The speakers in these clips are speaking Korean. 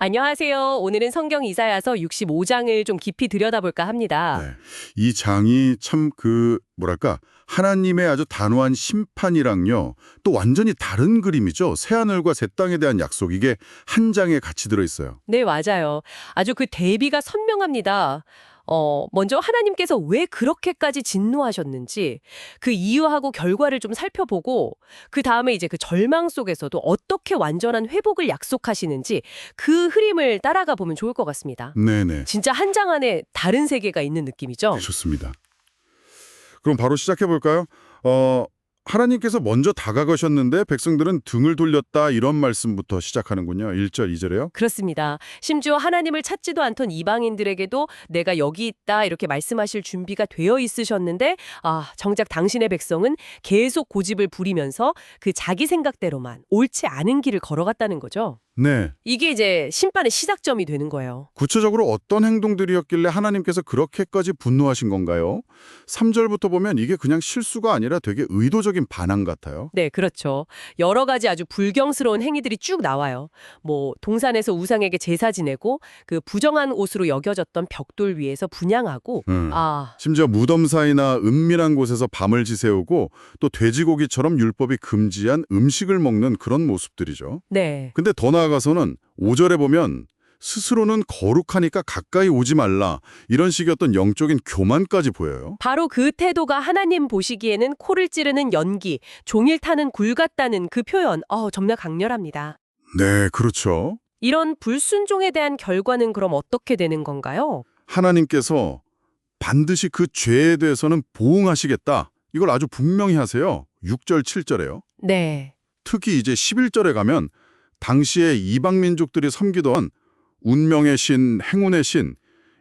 안녕하세요. 오늘은 성경 이사야서 65장을 좀 깊이 들여다볼까 합니다. 네. 이 장이 참 뭐랄까, 하나님의 아주 단호한 심판이랑요, 또 완전히 다른 그림이죠. 새하늘과 새 땅에 대한 약속, 이게 한 장에 같이 들어있어요. 네, 맞아요. 아주 그 대비가 선명합니다. 먼저 하나님께서 왜 그렇게까지 진노하셨는지 그 이유하고 결과를 좀 살펴보고 그 다음에 이제 그 절망 속에서도 어떻게 완전한 회복을 약속하시는지 그 흐름을 따라가 보면 좋을 것 같습니다. 네네. 진짜 한 장 안에 다른 세계가 있는 느낌이죠? 좋습니다. 그럼 바로 시작해볼까요? 하나님께서 먼저 다가가셨는데 백성들은 등을 돌렸다, 이런 말씀부터 시작하는군요. 1절, 2절에요. 그렇습니다. 심지어 하나님을 찾지도 않던 이방인들에게도 내가 여기 있다 이렇게 말씀하실 준비가 되어 있으셨는데 정작 당신의 백성은 계속 고집을 부리면서 그 자기 생각대로만 옳지 않은 길을 걸어갔다는 거죠. 네. 이게 이제 심판의 시작점이 되는 거예요. 구체적으로 어떤 행동들이었길래 하나님께서 그렇게까지 분노하신 건가요? 3절부터 보면 이게 그냥 실수가 아니라 되게 의도적인 반항 같아요. 네, 그렇죠. 여러 가지 아주 불경스러운 행위들이 쭉 나와요. 뭐 동산에서 우상에게 제사 지내고 그 부정한 옷으로 여겨졌던 벽돌 위에서 분향하고 심지어 무덤 사이나 은밀한 곳에서 밤을 지새우고 또 돼지고기처럼 율법이 금지한 음식을 먹는 그런 모습들이죠. 네. 근데 더 나아가서는 5절에 보면 스스로는 거룩하니까 가까이 오지 말라, 이런 식의 어떤 영적인 교만까지 보여요. 바로 그 태도가 하나님 보시기에는 코를 찌르는 연기, 종일 타는 굴 같다는 그 표현, 정말 강렬합니다. 네, 그렇죠. 이런 불순종에 대한 결과는 그럼 어떻게 되는 건가요? 하나님께서 반드시 그 죄에 대해서는 보응하시겠다, 이걸 아주 분명히 하세요. 6절, 7절에요. 네. 특히 이제 11절에 가면 당시에 이방 민족들이 섬기던 운명의 신, 행운의 신,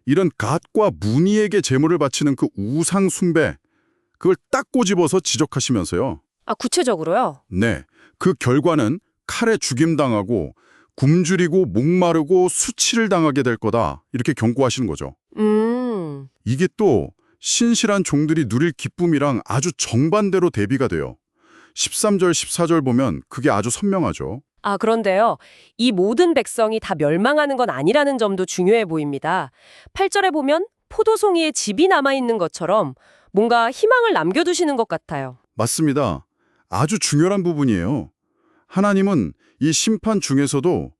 이런 갓과 무니에게 제물을 바치는 그 우상 숭배, 그걸 딱 꼬집어서 지적하시면서요. 구체적으로요? 네, 그 결과는 칼에 죽임당하고 굶주리고 목마르고 수치를 당하게 될 거다, 이렇게 경고하시는 거죠. 이게 또 신실한 종들이 누릴 기쁨이랑 아주 정반대로 대비가 돼요. 13절, 14절 보면 그게 아주 선명하죠. 그런데요. 이 모든 백성이 다 멸망하는 건 아니라는 점도 중요해 보입니다. 8절에 보면 포도송이에 집이 남아있는 것처럼 뭔가 희망을 남겨두시는 것 같아요. 맞습니다. 아주 중요한 부분이에요. 하나님은 이 심판 중에서도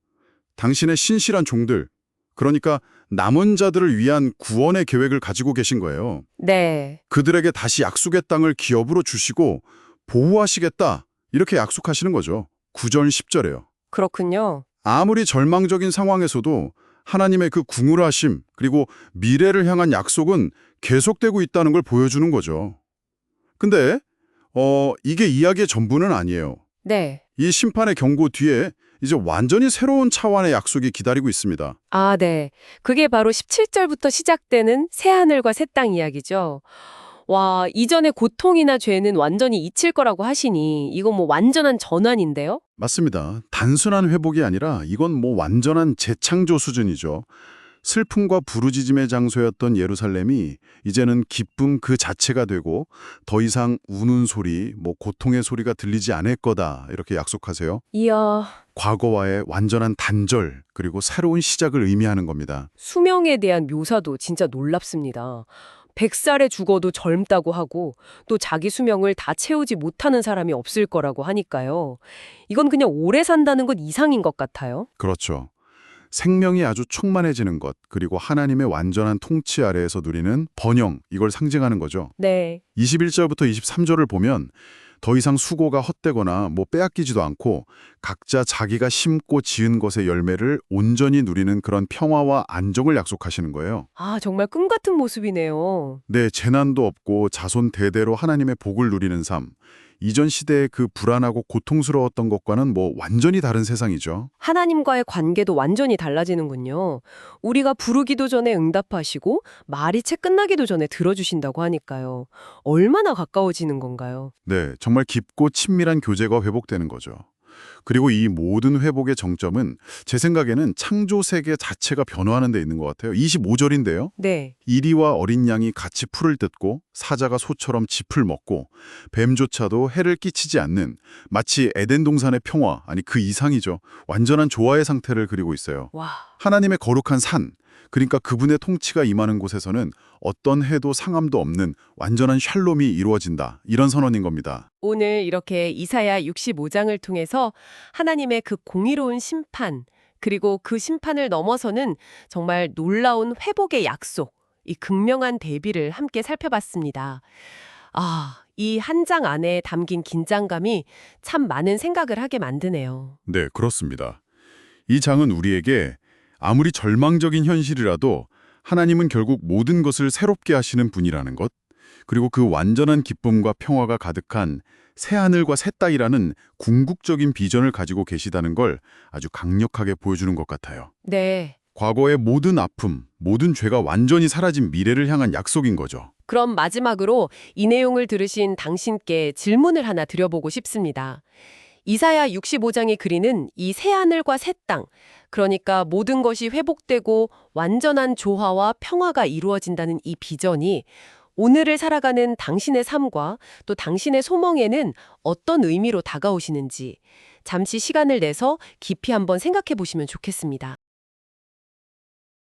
당신의 신실한 종들, 그러니까 남은 자들을 위한 구원의 계획을 가지고 계신 거예요. 네. 그들에게 다시 약속의 땅을 기업으로 주시고 보호하시겠다, 이렇게 약속하시는 거죠. 9절, 10절에요. 그렇군요. 아무리 절망적인 상황에서도 하나님의 그 궁울하심, 그리고 미래를 향한 약속은 계속되고 있다는 걸 보여주는 거죠. 근데 이게 이야기의 전부는 아니에요. 네. 이 심판의 경고 뒤에 이제 완전히 새로운 차원의 약속이 기다리고 있습니다. 네. 그게 바로 17절부터 시작되는 새하늘과 새 땅 이야기죠. 와, 이전의 고통이나 죄는 완전히 잊힐 거라고 하시니 이건 뭐 완전한 전환인데요? 맞습니다. 단순한 회복이 아니라 이건 뭐 완전한 재창조 수준이죠. 슬픔과 부르짖음의 장소였던 예루살렘이 이제는 기쁨 그 자체가 되고 더 이상 우는 소리, 고통의 소리가 들리지 않을 거다, 이렇게 약속하세요. 이야, 과거와의 완전한 단절, 그리고 새로운 시작을 의미하는 겁니다. 수명에 대한 묘사도 진짜 놀랍습니다. 100살에 죽어도 젊다고 하고 또 자기 수명을 다 채우지 못하는 사람이 없을 거라고 하니까요. 이건 그냥 오래 산다는 것 이상인 것 같아요. 그렇죠. 생명이 아주 충만해지는 것, 그리고 하나님의 완전한 통치 아래에서 누리는 번영, 이걸 상징하는 거죠. 네. 21절부터 23절을 보면 더 이상 수고가 헛되거나 빼앗기지도 않고 각자 자기가 심고 지은 것의 열매를 온전히 누리는 그런 평화와 안정을 약속하시는 거예요. 정말 꿈 같은 모습이네요. 네, 재난도 없고 자손 대대로 하나님의 복을 누리는 삶. 이전 시대의 그 불안하고 고통스러웠던 것과는 완전히 다른 세상이죠. 하나님과의 관계도 완전히 달라지는군요. 우리가 부르기도 전에 응답하시고 말이 채 끝나기도 전에 들어주신다고 하니까요. 얼마나 가까워지는 건가요? 네, 정말 깊고 친밀한 교제가 회복되는 거죠. 그리고 이 모든 회복의 정점은 제 생각에는 창조 세계 자체가 변화하는 데 있는 것 같아요. 25절인데요. 네. 이리와 어린 양이 같이 풀을 뜯고 사자가 소처럼 짚을 먹고 뱀조차도 해를 끼치지 않는 마치 에덴 동산의 평화, 아니 그 이상이죠. 완전한 조화의 상태를 그리고 있어요. 와. 하나님의 거룩한 산, 그러니까 그분의 통치가 임하는 곳에서는 어떤 해도 상함도 없는 완전한 샬롬이 이루어진다. 이런 선언인 겁니다. 오늘 이렇게 이사야 65장을 통해서 하나님의 그 공의로운 심판, 그리고 그 심판을 넘어서는 정말 놀라운 회복의 약속, 이 극명한 대비를 함께 살펴봤습니다. 아, 이 한 장 안에 담긴 긴장감이 참 많은 생각을 하게 만드네요. 네, 그렇습니다. 이 장은 우리에게 아무리 절망적인 현실이라도 하나님은 결국 모든 것을 새롭게 하시는 분이라는 것, 그리고 그 완전한 기쁨과 평화가 가득한 새하늘과 새 땅이라는 궁극적인 비전을 가지고 계시다는 걸 아주 강력하게 보여주는 것 같아요. 네. 과거의 모든 아픔, 모든 죄가 완전히 사라진 미래를 향한 약속인 거죠. 그럼 마지막으로 이 내용을 들으신 당신께 질문을 하나 드려보고 싶습니다. 이사야 65장이 그리는 이 새하늘과 새 땅, 그러니까 모든 것이 회복되고 완전한 조화와 평화가 이루어진다는 이 비전이 오늘을 살아가는 당신의 삶과 또 당신의 소망에는 어떤 의미로 다가오시는지 잠시 시간을 내서 깊이 한번 생각해 보시면 좋겠습니다.